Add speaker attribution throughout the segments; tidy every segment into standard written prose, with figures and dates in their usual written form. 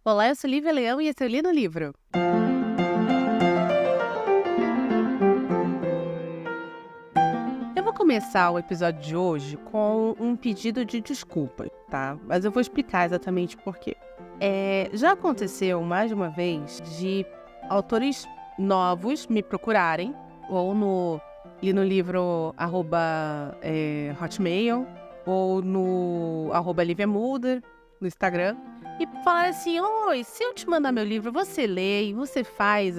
Speaker 1: Olá, eu sou Lívia Leão e esse é o Li no Livro. Eu vou começar o episódio de hoje com um pedido de desculpas, tá? Mas eu vou explicar exatamente por quê. Já aconteceu mais de uma vez de autores novos me procurarem, ou no Li no Livro @hotmail, ou no @Lívia Mulder, no Instagram, e falar assim: oi, se eu te mandar meu livro, você lê e você faz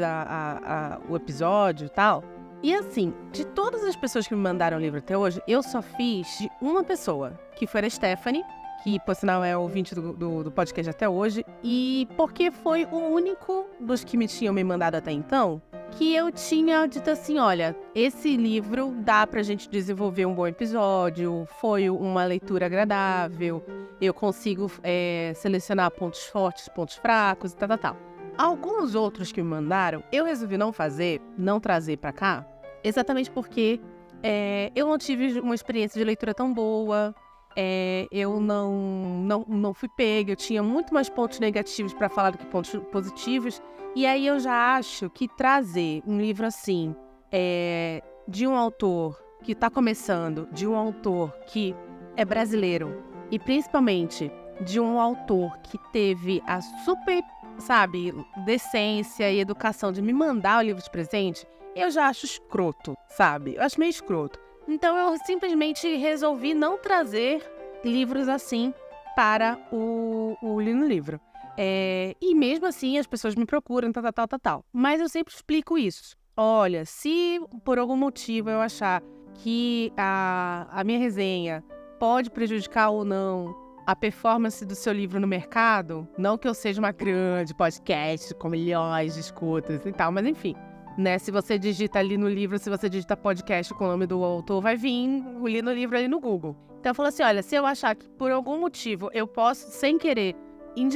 Speaker 1: o episódio e tal. E assim, de todas as pessoas que me mandaram o livro até hoje, eu só fiz de uma pessoa, que foi a Stephanie, que por sinal é ouvinte do podcast até hoje, e porque foi o único dos que me mandado até então, que eu tinha dito assim: olha, esse livro dá pra gente desenvolver um bom episódio, foi uma leitura agradável, eu consigo selecionar pontos fortes, pontos fracos e tal. Alguns outros que me mandaram, eu resolvi não trazer pra cá, exatamente porque eu não tive uma experiência de leitura tão boa, eu não fui pega, eu tinha muito mais pontos negativos para falar do que pontos positivos, e aí eu já acho que trazer um livro assim, de um autor que está começando, de um autor que é brasileiro, e principalmente de um autor que teve a super, decência e educação de me mandar o livro de presente, eu já acho escroto, sabe? Eu acho meio escroto. Então eu simplesmente resolvi não trazer livros assim para o Li no Livro. E mesmo assim as pessoas me procuram, tal. Mas eu sempre explico isso. Olha, se por algum motivo eu achar que a minha resenha pode prejudicar ou não a performance do seu livro no mercado, não que eu seja uma grande podcast com milhões de escutas e tal, mas enfim, né? Se você digita ali no livro, se você digita podcast com o nome do autor, vai vir o Li no Livro ali no Google. Então eu falo assim, olha, se eu achar que por algum motivo eu posso, sem querer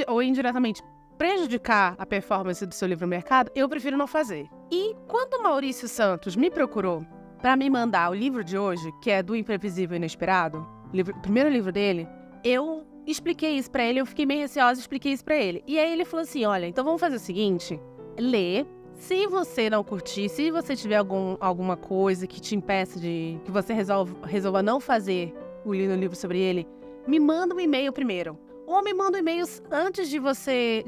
Speaker 1: ou indiretamente, prejudicar a performance do seu livro no mercado, eu prefiro não fazer. E quando o Maurício Santos me procurou para me mandar o livro de hoje, que é do Imprevisível e Inesperado, o primeiro livro dele, eu expliquei isso pra ele, eu fiquei meio receosa e expliquei isso pra ele. E aí ele falou assim, olha, então vamos fazer o seguinte, lê. Se você não curtir, se você tiver alguma coisa que te impeça de... que você resolva não fazer o Li no Livro sobre ele, me manda um e-mail primeiro. Ou me manda um e-mail antes de você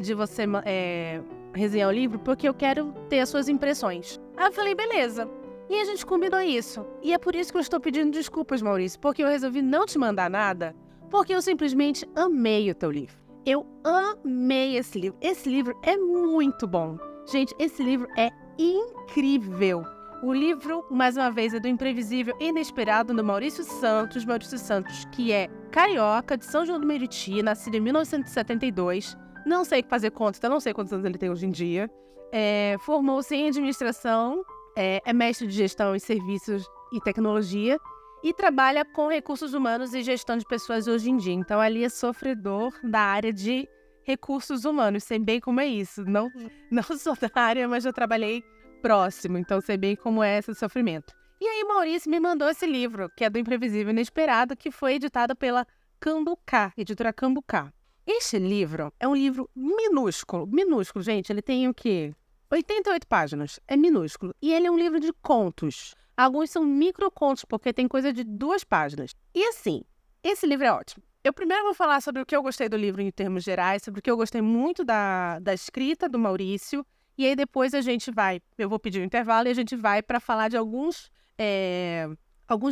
Speaker 1: resenhar o livro, porque eu quero ter as suas impressões. Aí eu falei, beleza. E a gente combinou isso. E é por isso que eu estou pedindo desculpas, Maurício, porque eu resolvi não te mandar nada, porque eu simplesmente amei o teu livro. Eu amei esse livro. Esse livro é muito bom. Gente, esse livro é incrível. O livro, mais uma vez, é do Imprevisível e Inesperado, do Maurício Santos. Maurício Santos, que é carioca, de São João do Meriti, nascido em 1972. Não sei fazer conta, então não sei quantos anos ele tem hoje em dia. Formou-se em administração, é mestre de gestão em serviços e tecnologia e trabalha com recursos humanos e gestão de pessoas hoje em dia. Então, ali é sofredor da área de recursos humanos, sei bem como é isso. Não sou da área, mas já trabalhei próximo, então sei bem como é esse sofrimento. E aí, Maurício me mandou esse livro, que é do Imprevisível e Inesperado, que foi editado pela Cambucá, editora Cambucá. Este livro é um livro minúsculo, gente, ele tem o quê? 88 páginas, é minúsculo. E ele é um livro de contos. Alguns são microcontos, porque tem coisa de 2 páginas. E assim, esse livro é ótimo. Eu primeiro vou falar sobre o que eu gostei do livro em termos gerais, sobre o que eu gostei muito da escrita do Maurício, e aí depois eu vou pedir um intervalo e a gente vai para falar de alguns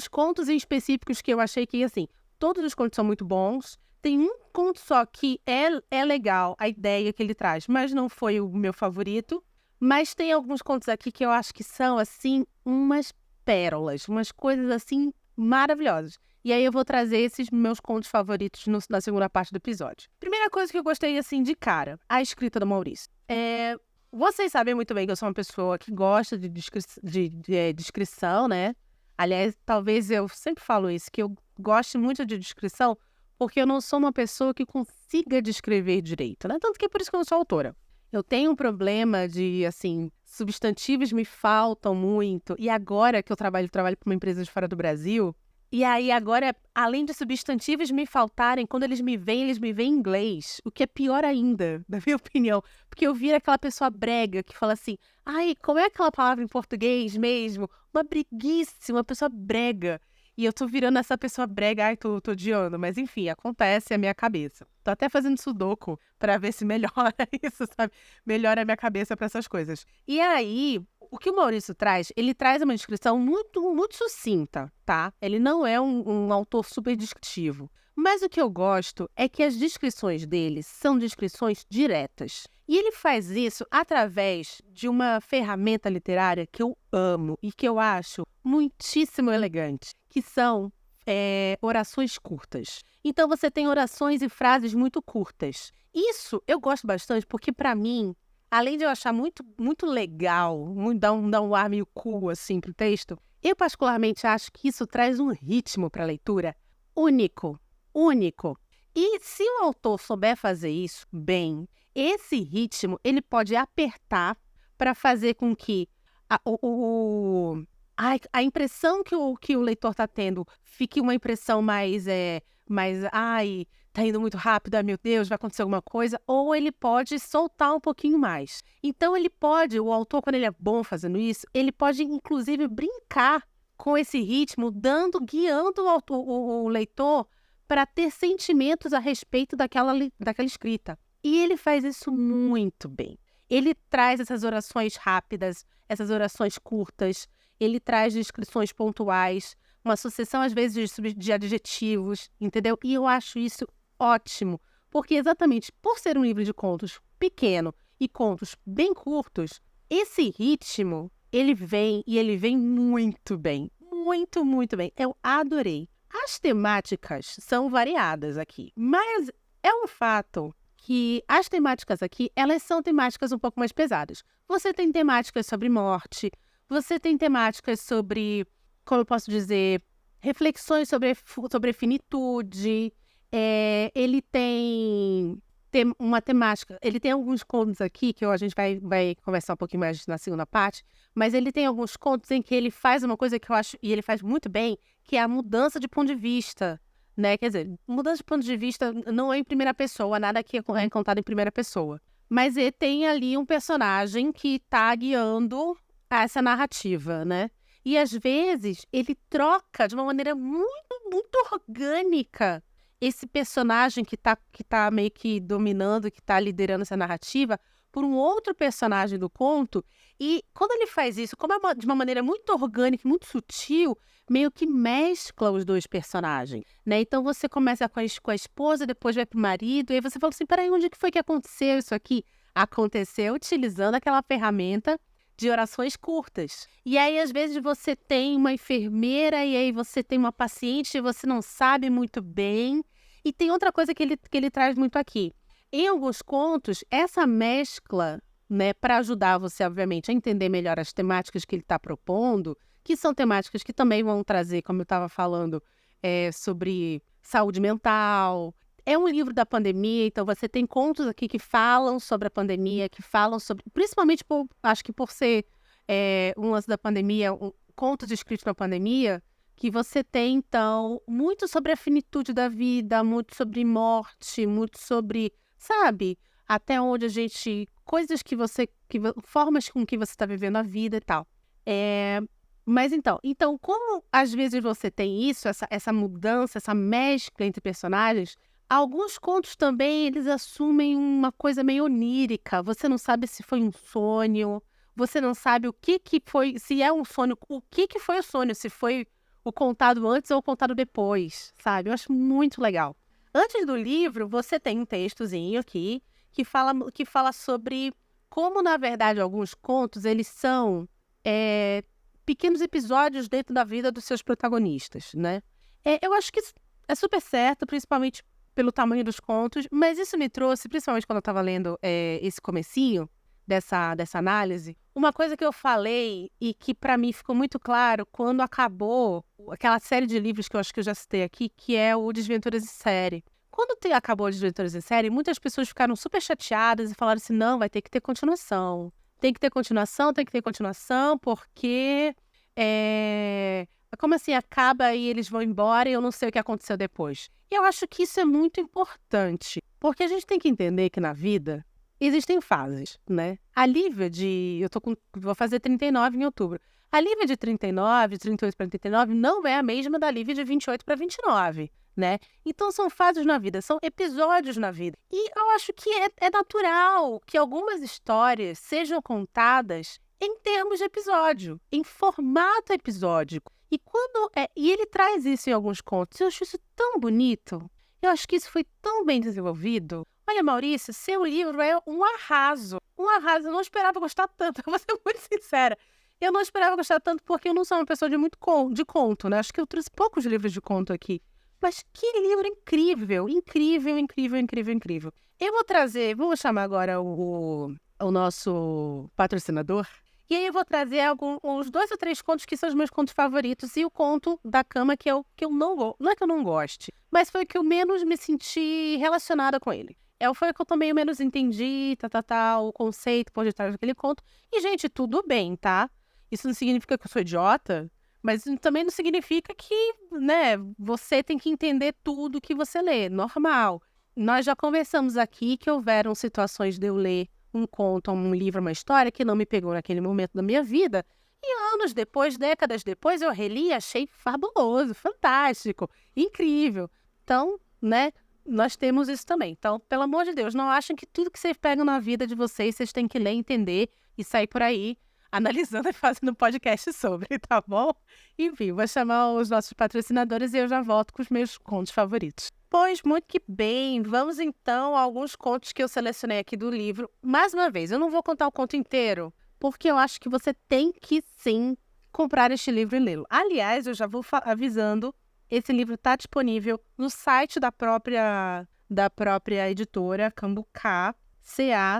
Speaker 1: contos em específicos que eu achei que, assim, todos os contos são muito bons. Tem um conto só que é legal, a ideia que ele traz, mas não foi o meu favorito. Mas tem alguns contos aqui que eu acho que são, assim, umas pérolas, umas coisas, assim, maravilhosas. E aí eu vou trazer esses meus contos favoritos na segunda parte do episódio. Primeira coisa que eu gostei, assim, de cara, a escrita do Maurício. Vocês sabem muito bem que eu sou uma pessoa que gosta de descrição, né? Aliás, talvez eu sempre falo isso, que eu gosto muito de descrição, porque eu não sou uma pessoa que consiga descrever direito, né? Tanto que é por isso que eu não sou autora. Eu tenho um problema de, assim, substantivos me faltam muito. E agora que eu trabalho para uma empresa de fora do Brasil, E aí agora, além de substantivos me faltarem, quando eles me veem em inglês, o que é pior ainda, na minha opinião. Porque eu viro aquela pessoa brega que fala assim, ai, como é aquela palavra em português mesmo? Uma breguice, uma pessoa brega. E eu tô virando essa pessoa brega, ai, tô odiando. Mas enfim, acontece a minha cabeça. Tô até fazendo sudoku pra ver se melhora isso, sabe? Melhora a minha cabeça pra essas coisas. E aí, o que o Maurício traz, ele traz uma descrição muito, muito sucinta, tá? Ele não é um autor super descritivo. Mas o que eu gosto é que as descrições dele são descrições diretas. E ele faz isso através de uma ferramenta literária que eu amo e que eu acho muitíssimo elegante, que são orações curtas. Então você tem orações e frases muito curtas. Isso eu gosto bastante porque, para mim, além de eu achar muito, muito legal, dar um ar meio cool assim pro texto, eu particularmente acho que isso traz um ritmo para a leitura único, único. E se o autor souber fazer isso bem, esse ritmo ele pode apertar para fazer com que a impressão que o leitor está tendo fique uma impressão mais, ai, tá indo muito rápido, ai meu Deus, vai acontecer alguma coisa, ou ele pode soltar um pouquinho mais. Então ele pode, o autor, quando ele é bom fazendo isso, ele pode inclusive brincar com esse ritmo, guiando o leitor para ter sentimentos a respeito daquela escrita. E ele faz isso muito bem. Ele traz essas orações rápidas, essas orações curtas, ele traz descrições pontuais, uma sucessão, às vezes, de adjetivos, entendeu? E eu acho isso ótimo, porque exatamente por ser um livro de contos pequeno e contos bem curtos, esse ritmo, ele vem muito bem. Muito, muito bem. Eu adorei. As temáticas são variadas aqui, mas é um fato que as temáticas aqui, elas são temáticas um pouco mais pesadas. Você tem temáticas sobre morte, você tem temáticas sobre, como eu posso dizer, reflexões sobre finitude. Ele tem uma temática, ele tem alguns contos aqui, que a gente vai conversar um pouquinho mais na segunda parte, mas ele tem alguns contos em que ele faz uma coisa que eu acho, e ele faz muito bem, que é a mudança de ponto de vista, né? Quer dizer, mudança de ponto de vista não é em primeira pessoa, nada que é contado em primeira pessoa. Mas ele tem ali um personagem que está guiando essa narrativa, né? E às vezes ele troca de uma maneira muito, muito orgânica esse personagem que tá meio que dominando, que tá liderando essa narrativa, por um outro personagem do conto. E quando ele faz isso, como é de uma maneira muito orgânica, muito sutil, meio que mescla os dois personagens, né? Então você começa com a esposa, depois vai pro marido, e aí você fala assim, peraí, onde que foi que aconteceu isso aqui? Aconteceu utilizando aquela ferramenta de orações curtas. E aí, às vezes, você tem uma enfermeira e aí você tem uma paciente e você não sabe muito bem. E tem outra coisa que ele traz muito aqui. Em alguns contos, essa mescla, né, para ajudar você, obviamente, a entender melhor as temáticas que ele está propondo, que são temáticas que também vão trazer, como eu estava falando, sobre saúde mental. É um livro da pandemia, então você tem contos aqui que falam sobre a pandemia, que falam sobre... Principalmente, acho que por ser um lance da pandemia, contos escritos na pandemia, que você tem, então, muito sobre a finitude da vida, muito sobre morte, muito sobre, sabe, até onde a gente... Coisas que você... formas com que você está vivendo a vida e tal. Mas então, como às vezes você tem isso, essa mudança, essa mescla entre personagens... Alguns contos também, eles assumem uma coisa meio onírica. Você não sabe se foi um sonho, você não sabe o que foi, se é um sonho, o que foi o sonho, se foi o contado antes ou o contado depois, sabe? Eu acho muito legal. Antes do livro, você tem um textozinho aqui que fala sobre como, na verdade, alguns contos, eles são pequenos episódios dentro da vida dos seus protagonistas, né? Eu acho que isso é super certo, principalmente pelo tamanho dos contos, mas isso me trouxe, principalmente quando eu estava lendo esse comecinho dessa análise, uma coisa que eu falei e que para mim ficou muito claro quando acabou aquela série de livros que eu acho que eu já citei aqui, que é o Desventuras em Série. Quando acabou o Desventuras em Série, muitas pessoas ficaram super chateadas e falaram assim, não, vai ter que ter continuação. Tem que ter continuação, porque Como assim acaba e eles vão embora e eu não sei o que aconteceu depois? E eu acho que isso é muito importante, porque a gente tem que entender que na vida existem fases, né? A Lívia vou fazer 39 em outubro. A Lívia de 39, 38 para 39 não é a mesma da Lívia de 28 para 29, né? Então são fases na vida, são episódios na vida. E eu acho que é natural que algumas histórias sejam contadas em termos de episódio, em formato episódico. E ele traz isso em alguns contos. Eu acho isso tão bonito. Eu acho que isso foi tão bem desenvolvido. Olha, Maurício, seu livro é um arraso. Um arraso. Eu não esperava gostar tanto. Eu vou ser muito sincera. Eu não esperava gostar tanto porque eu não sou uma pessoa de conto, né? Acho que eu trouxe poucos livros de conto aqui. Mas que livro incrível. Incrível, incrível, incrível, incrível. Vou chamar agora o nosso patrocinador. E aí eu vou trazer uns 2 ou 3 contos que são os meus contos favoritos. E o conto da cama que eu não gosto. Não é que eu não goste, mas foi o que eu menos me senti relacionada com ele. Foi o que eu também menos entendi, o conceito por detrás daquele conto. E, gente, tudo bem, tá? Isso não significa que eu sou idiota, mas também não significa que, né, você tem que entender tudo que você lê. Normal. Nós já conversamos aqui que houveram situações de eu ler um conto, um livro, uma história que não me pegou naquele momento da minha vida. E anos depois, décadas depois, eu reli e achei fabuloso, fantástico, incrível. Então, né, nós temos isso também. Então, pelo amor de Deus, não achem que tudo que vocês pegam na vida de vocês têm que ler, entender e sair por aí analisando e fazendo podcast sobre, tá bom? Enfim, vou chamar os nossos patrocinadores e eu já volto com os meus contos favoritos. Pois, muito que bem. Vamos então a alguns contos que eu selecionei aqui do livro. Mais uma vez, eu não vou contar o conto inteiro, porque eu acho que você tem que, sim, comprar este livro e lê-lo. Aliás, eu já vou avisando, esse livro está disponível no site da própria editora, Cambucá, C-A-M-B-U-C-A.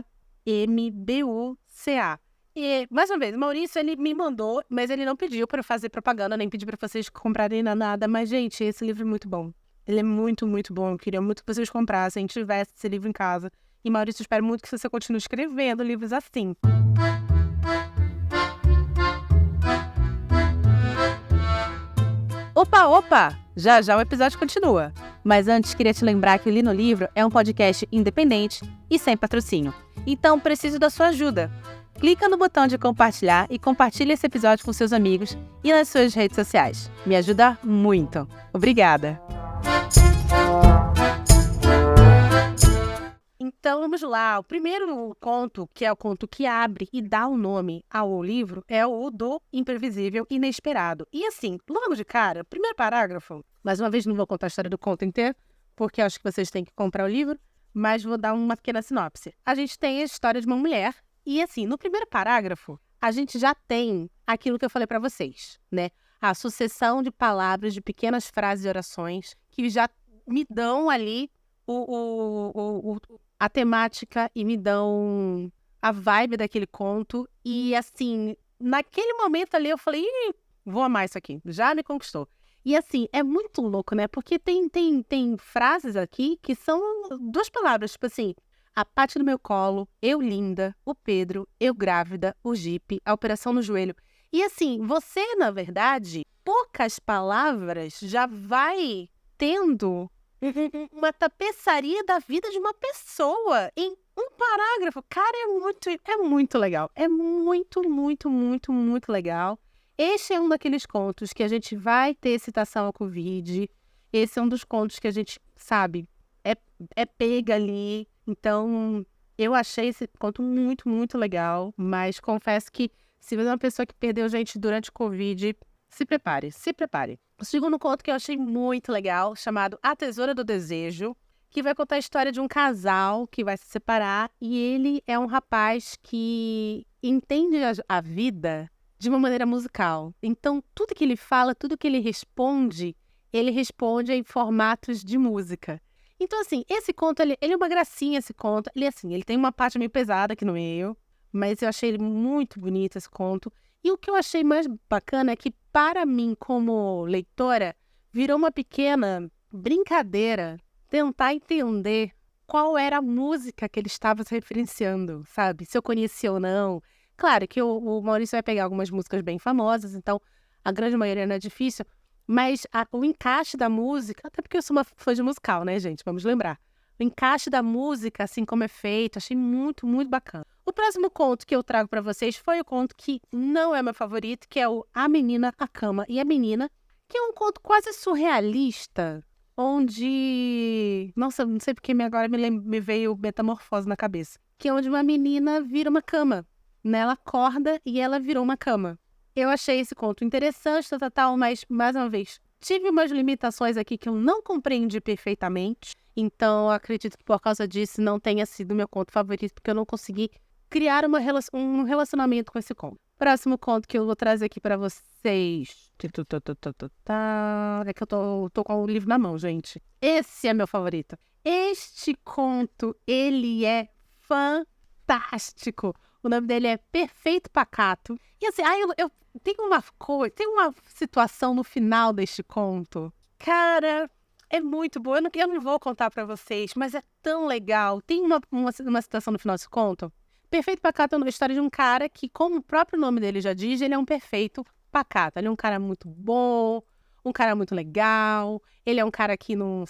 Speaker 1: E, mais uma vez, o Maurício, ele me mandou, mas ele não pediu para fazer propaganda, nem pediu para vocês comprarem nada. Mas, gente, esse livro é muito bom. Ele é muito, muito bom. Eu queria muito que vocês comprassem, tivessem esse livro em casa. E, Maurício, espero muito que você continue escrevendo livros assim. Opa! Já já o episódio continua. Mas antes, queria te lembrar que o Li no Livro é um podcast independente e sem patrocínio. Então, preciso da sua ajuda. Clica no botão de compartilhar e compartilhe esse episódio com seus amigos e nas suas redes sociais. Me ajuda muito. Obrigada! Então, vamos lá. O primeiro conto, que é o conto que abre e dá o nome ao livro, é o do Imprevisível Inesperado. E assim, logo de cara, primeiro parágrafo, mais uma vez não vou contar a história do conto inteiro, porque acho que vocês têm que comprar o livro, mas vou dar uma pequena sinopse. A gente tem a história de uma mulher, e assim, no primeiro parágrafo, a gente já tem aquilo que eu falei para vocês, né? A sucessão de palavras, de pequenas frases e orações, que já me dão ali a temática e me dão a vibe daquele conto. E assim, naquele momento ali eu falei, vou amar isso aqui, já me conquistou. E assim, é muito louco, né? Porque tem frases aqui que são 2 palavras, tipo assim, a Paty no meu colo, eu linda, o Pedro, eu grávida, o Jeep, a operação no joelho. E assim, você, na verdade, poucas palavras já vai tendo uma tapeçaria da vida de uma pessoa em um parágrafo. Cara, é muito legal. É muito, muito, muito, muito legal. Este é um daqueles contos que a gente vai ter citação ao Covid. Esse é um dos contos que a gente, sabe, é pega ali. Então, eu achei esse conto muito, muito legal. Mas confesso que se você é uma pessoa que perdeu gente durante o Covid, se prepare. O segundo conto que eu achei muito legal, chamado A Tesoura do Desejo, que vai contar a história de um casal que vai se separar e ele é um rapaz que entende a vida de uma maneira musical. Então, tudo que ele fala, tudo que ele responde em formatos de música. Então, assim, esse conto, ele é uma gracinha, esse conto. Ele tem uma parte meio pesada aqui no meio, mas eu achei ele muito bonito, esse conto. E o que eu achei mais bacana é que, para mim, como leitora, virou uma pequena brincadeira tentar entender qual era a música que ele estava se referenciando, sabe? Se eu conhecia ou não. Claro que o Maurício vai pegar algumas músicas bem famosas, então a grande maioria não é difícil, mas o encaixe da música, até porque eu sou uma fã de musical, né, gente? Vamos lembrar. O encaixe da música, assim como é feito, achei muito, muito bacana. O próximo conto que eu trago para vocês foi o conto que não é meu favorito, que é o A Menina, a Cama e a Menina, que é um conto quase surrealista, onde... Nossa, não sei porque agora me veio Metamorfose na cabeça. Que é onde uma menina vira uma cama, né? Ela acorda e ela virou uma cama. Eu achei esse conto interessante, tal, mas, mais uma vez, tive umas limitações aqui que eu não compreendi perfeitamente. Então, eu acredito que por causa disso não tenha sido meu conto favorito, porque eu não consegui criar um relacionamento com esse conto. Próximo conto que eu vou trazer aqui pra vocês. É que eu tô com o livro na mão, gente. Esse é meu favorito. Este conto, ele é fantástico. O nome dele é Perfeito Pacato. E assim, eu tenho uma situação no final deste conto. Cara, é muito boa. Eu não vou contar pra vocês, mas é tão legal. Tem uma situação no final desse conto. Perfeito Pacato é uma história de um cara que, como o próprio nome dele já diz, ele é um perfeito pacato. Ele é um cara muito bom, um cara muito legal. Ele é um cara que não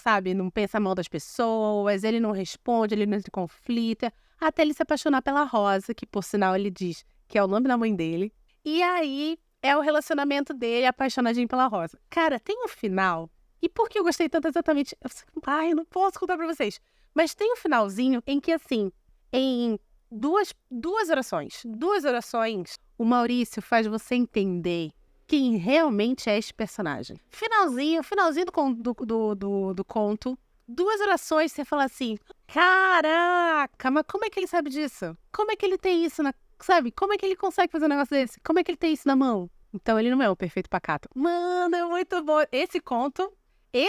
Speaker 1: pensa mal das pessoas, ele não responde, ele não entra em conflito. Até ele se apaixonar pela Rosa, que por sinal ele diz que é o nome da mãe dele. E aí é o relacionamento dele, apaixonadinho pela Rosa. Cara, tem um final. E por que eu gostei tanto exatamente? Eu não posso contar pra vocês. Mas tem um finalzinho em que, assim, em duas orações, o Maurício faz você entender quem realmente é este personagem. Finalzinho do conto, 2 orações, você fala assim, caraca, mas como é que ele sabe disso? Como é que ele tem isso sabe? Como é que ele consegue fazer um negócio desse? Como é que ele tem isso na mão? Então ele não é o perfeito pacato. Mano, é muito bom. Esse conto é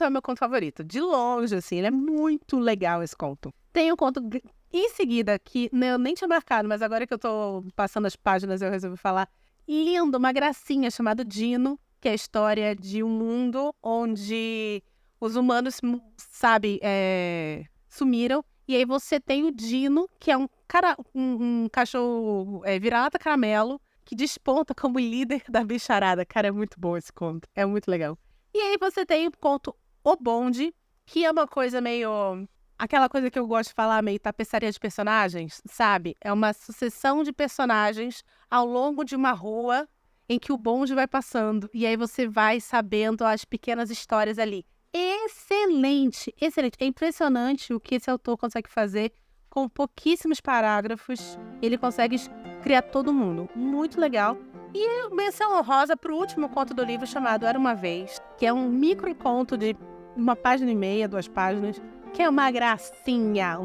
Speaker 1: o meu conto favorito. De longe, assim, ele é muito legal esse conto. Tem um conto em seguida que eu nem tinha marcado, mas agora que eu tô passando as páginas eu resolvi falar. Lindo, uma gracinha, chamado Dino, que é a história de um mundo onde os humanos, sumiram. E aí você tem o Dino, que é um cachorro vira-lata caramelo, que desponta como líder da bicharada. Cara, é muito bom esse conto. É muito legal. E aí você tem o conto O Bonde, que é uma coisa meio... Aquela coisa que eu gosto de falar, meio tapeçaria de personagens, sabe? É uma sucessão de personagens ao longo de uma rua em que o bonde vai passando. E aí você vai sabendo as pequenas histórias ali. Excelente, excelente. É impressionante o que esse autor consegue fazer com pouquíssimos parágrafos. Ele consegue criar todo mundo. Muito legal. E menção honrosa para o último conto do livro, chamado Era Uma Vez, que é um microconto de 1,5 página, 2 páginas, que é uma gracinha,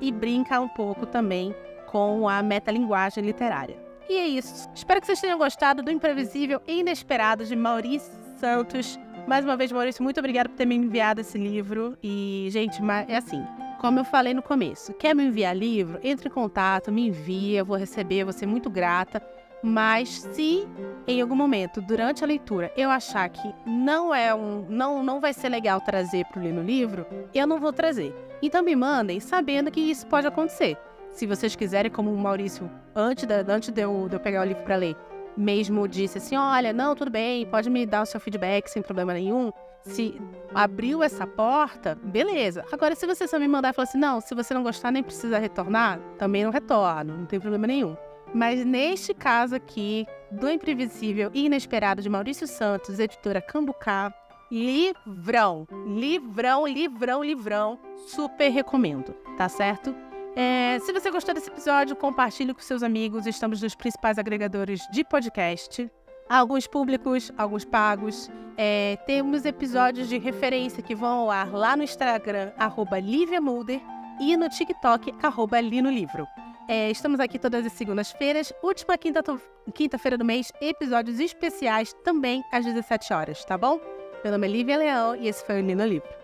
Speaker 1: e brinca um pouco também com a metalinguagem literária. E é isso. Espero que vocês tenham gostado do Imprevisível e Inesperado de Maurício Santos. Mais uma vez, Maurício, muito obrigada por ter me enviado esse livro. E, gente, é assim, como eu falei no começo, quer me enviar livro? Entre em contato, me envia, eu vou receber, eu vou ser muito grata. Mas se em algum momento, durante a leitura, eu achar que não vai ser legal trazer para o Li no Livro, eu não vou trazer. Então me mandem sabendo que isso pode acontecer. Se vocês quiserem, como o Maurício, antes de eu pegar o livro para ler, mesmo disse assim, olha, não, tudo bem, pode me dar o seu feedback sem problema nenhum. Se abriu essa porta, beleza. Agora, se você só me mandar e falar assim, não, se você não gostar, nem precisa retornar, também não retorno, não tem problema nenhum. Mas neste caso aqui, do Imprevisível e Inesperado de Maurício Santos, editora Cambucá, livrão, super recomendo, tá certo? Se você gostou desse episódio, compartilhe com seus amigos, estamos nos principais agregadores de podcast, alguns públicos, alguns pagos, temos episódios de referência que vão ao ar lá no Instagram, @LiviaMulder, e no TikTok, @LinoLivro. Estamos aqui todas as segundas-feiras, última quinta-feira do mês, episódios especiais também às 17 horas, tá bom? Meu nome é Lívia Leão e esse foi o Li no Livro.